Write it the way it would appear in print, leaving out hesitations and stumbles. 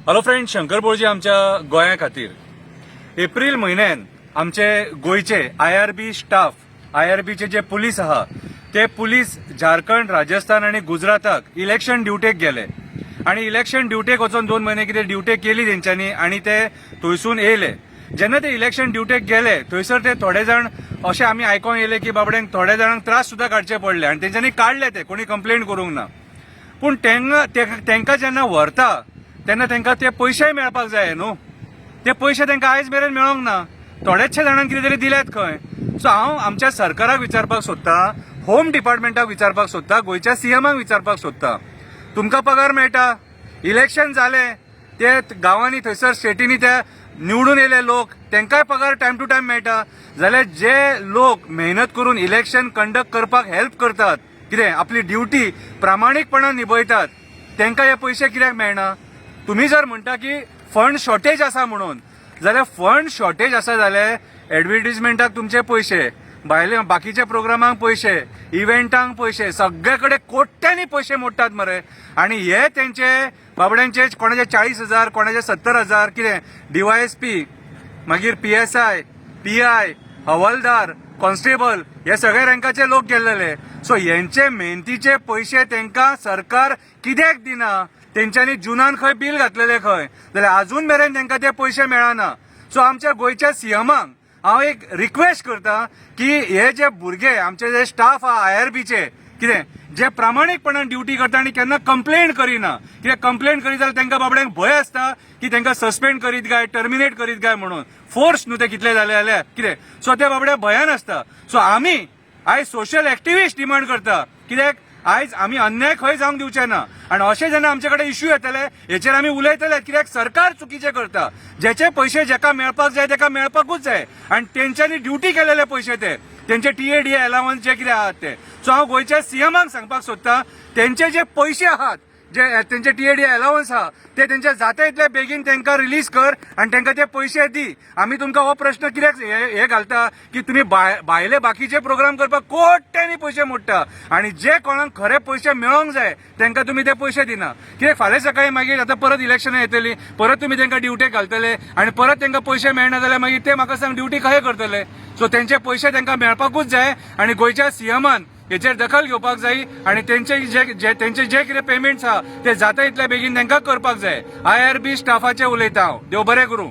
Hello friend, Shankar बोळजी आमच्या गोंया खातीर एप्रील म्हयन्यान आमचे गोयचे IRB स्टाफ, IRBचे जे पुलीस आहा ते पुलीस झारखंड, राजस्थान आणि गुजराताक इलेक्शन ड्युटेक गेले आणि इलेक्शन ड्युटेक वचून 2 महिने कितें ड्युटेक केली तेंच्यांनी आणि ते थंयसून येयले. जेन्ना ते इलेक्शन ड्युटेक गेले थंयसर ते थोडे जाण अशें आमी आयकोंक येयले की बाबड्यांक थोड्या जाणांक त्रास सुद्दां काडचे पडले आणि तेंच्यांनी काडले ते, कोणी कंप्लेंट करूंक ना. पूण तेंकां जेन्ना व्हरता तेन्ना तेंकां ते पयशेय मेळपाक जाय न्हू. ते पयशे तेंकां आयज मेरेन मेळोंक ना. थोडेचशे जाणांक कितें तरी दिल्यात खंय. सो हांव आमच्या सरकाराक विचारपाक सोदतां, होम डिपार्टमेंटाक विचारपाक सोदतां, गोंयच्या CMाक विचारपाक सोदतां, तुमकां पगार मेळटा, इलेक्शन जाले, ते गांवांनी थंयसर स्टेटीनी ते निवडून येयले लोक तेंकाय पगार टायम टू टायम मेळटा, जाल्यार जे लोक मेहनत करून इलेक्शन कंडक्ट करपाक हेल्प करतात, कितें आपली ड्युटी प्रामाणीकपणान निभयतात, तेंकां हे पयशे कित्याक मेळना? तुम्ही जर म्हणटा की फंड शॉर्टेज आसा म्हणून, जाल्यार फंड शॉर्टेज आसा जाल्यार एडवर्टिजमेंटाक तुमचे पयशे, भायले बाकीच्या प्रोग्रामांक पयशे, इव्हेंटांक पयशे, सगळे कडेन कोट्यांनी पयशे मोडटात मरे. आणि हे तेंचे बाबड्यांचे कोणाचे 40,000, कोणाचे 70,000, कितें DYSP, मागीर PSI, PI, हवालदार, कॉन्स्टेबल हे सगळे रँकाचे लोक गेल्लेले. सो हेंचे मेहनतीचे पयशे तेंकां सरकार कित्याक दिना? तेंच्यांनी जुनान खंय बिल घातलेले खंय, जाल्यार अजून मेरेन तेंकां ते पयशे मेळना. सो आमच्या गोंयच्या CMाक हांव एक रिक्वेस्ट करता की हे जे भुरगे आमचे जे स्टाफ आहा IRBचे, कितें जे प्रामाणीकपणान ड्युटी करता आणि केन्ना कंप्लेंट करिना, कित्याक कंप्लेंट करीत जाल्यार तेंकां बाबड्यांक भंय आसता की तेंकां सस्पेंड करीत काय, टर्मिनेट करीत काय म्हणून. फोर्स न्हू ते कितले जाल्यार कितें. सो ते बाबड्या भयान आसता. सो आमी आयज सोशल एक्टिविस्ट डिमांड करता, कित्याक आयज आमी अन्याय खंय जावंक दिवचे ना. आणि अशें जेन्ना आमचे कडेन इश्यू येतले हेचेर आमी उलयतले, कित्याक सरकार चुकीचें करता. जेचे पयशे जेका मेळपाक जाय तेका मेळपाकूच जाय आणि तेंच्यांनी ड्युटी केलेले पयशे तेंचे TAD अलावन्स जे कितें आहात ते. सो हांव गोंयच्या CMाक सांगपाक सोदतां, तेंचे जे पयशे आहात, जे तेंचे TAD अलावन्स आहा ते तेंचे जाता इतले बेगीन तेंकां रिलीज कर आणि तेंकां ते पयशे दी. आमी तुमकां हो प्रश्न कित्याक हे घालता की तुमी भायले बाकीचे प्रोग्राम करपाक कोट्यांनी पयशे मोडटा आणि जे कोणाक खरे पयशे मेळोंक जाय तेंकां तुमी ते पयशे दिना. कित्याक फाल्यां सकाळी मागीर आतां परत इलेक्शनां येतली, परत तुमी तेंकां ड्युटेक घालतले आणि परत तेंकां पयशे मेळना जाल्यार मागीर ते म्हाका सांग ड्युटी खंय करतले. सो तेंचे पयशे तेंकां मेळपाकूच जाय आणि गोंयच्या CMान हेचेर दखल घेवपाक जाय आणि तेंचे जे कितें पेमेंट्स आहा ते जाता इतले बेगीन तेंकां करपाक जाय. IRB स्टाफाचे उलयता हांव. देव बरें करूं.